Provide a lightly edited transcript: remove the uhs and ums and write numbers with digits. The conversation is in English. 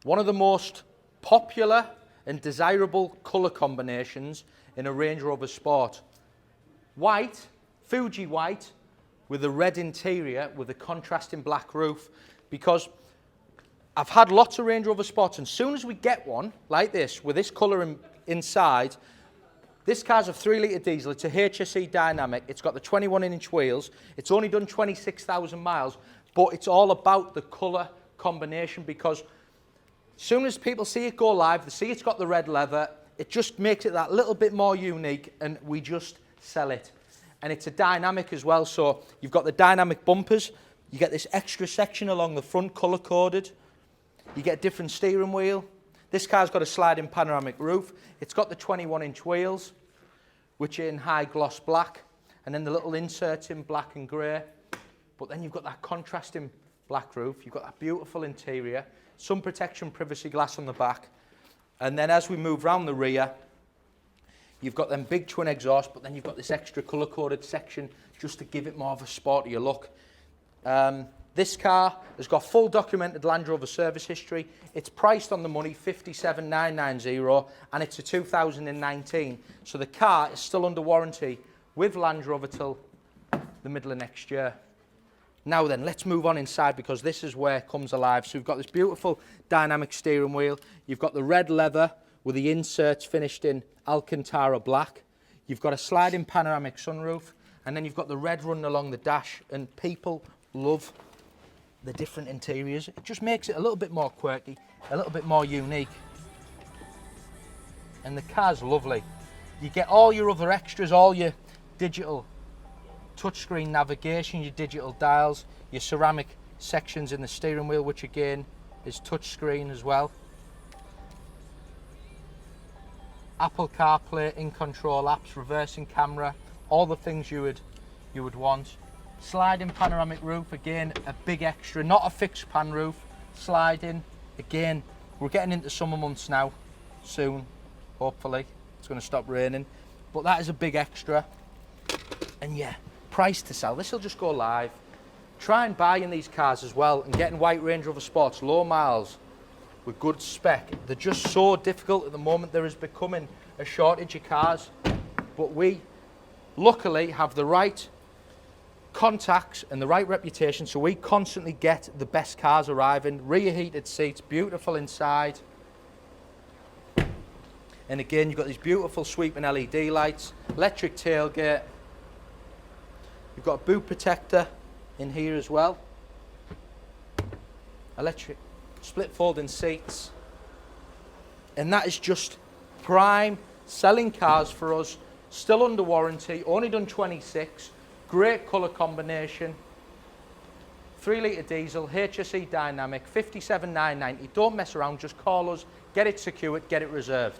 One of the most popular and desirable colour combinations in a Range Rover Sport. White, Fuji White, with a red interior with a contrasting black roof, because I've had lots of Range Rover Sports, and as soon as we get one like this, with this colour inside, this car's a 3-litre diesel, it's a HSE dynamic, it's got the 21-inch wheels, it's only done 26,000 miles, but it's all about the colour combination, because as soon as people see it go live, they see it's got the red leather, it just makes it that little bit more unique, and we just sell it. And it's a dynamic as well, so you've got the dynamic bumpers, you get this extra section along the front colour-coded, you get a different steering wheel. This car's got a sliding panoramic roof, it's got the 21-inch wheels, which are in high gloss black, and then the little inserts in black and grey. But then you've got that contrasting black roof, you've got that beautiful interior, sun protection privacy glass on the back, and then as we move round the rear, you've got them big twin exhausts, but then you've got this extra colour-coded section just to give it more of a sportier look. This car has got full documented Land Rover service history. It's priced on the money, 57,990, and it's a 2019. So the car is still under warranty with Land Rover till the middle of next year. Now then, let's move on inside, because this is where it comes alive. So we've got this beautiful dynamic steering wheel. You've got the red leather with the inserts finished in Alcantara black. You've got a sliding panoramic sunroof, and then you've got the red running along the dash, and people love the different interiors. It just makes it a little bit more quirky, a little bit more unique. And the car's lovely. You get all your other extras, all your digital touchscreen navigation, your digital dials, your ceramic sections in the steering wheel, which again is touchscreen as well. Apple CarPlay, in-control apps, reversing camera, all the things you would want. Sliding panoramic roof, again a big extra, not a fixed pan roof, sliding. Again, we're getting into summer months now, soon, hopefully. It's going to stop raining, but that is a big extra. And yeah, price to sell. This will just go live. Try and buy in these cars as well, and getting white Range Rover Sports, low miles, with good spec. They're just so difficult at the moment. There is becoming a shortage of cars, but we luckily have the right contacts and the right reputation, so we constantly get the best cars arriving. Rear heated seats, beautiful inside, and again you've got these beautiful sweeping LED lights, electric tailgate, you've got a boot protector in here as well, electric split folding seats, and that is just prime selling cars for us, still under warranty, only done 26. Great colour combination, 3-litre diesel, HSE dynamic, 57,990. Don't mess around, just call us, get it secured, get it reserved.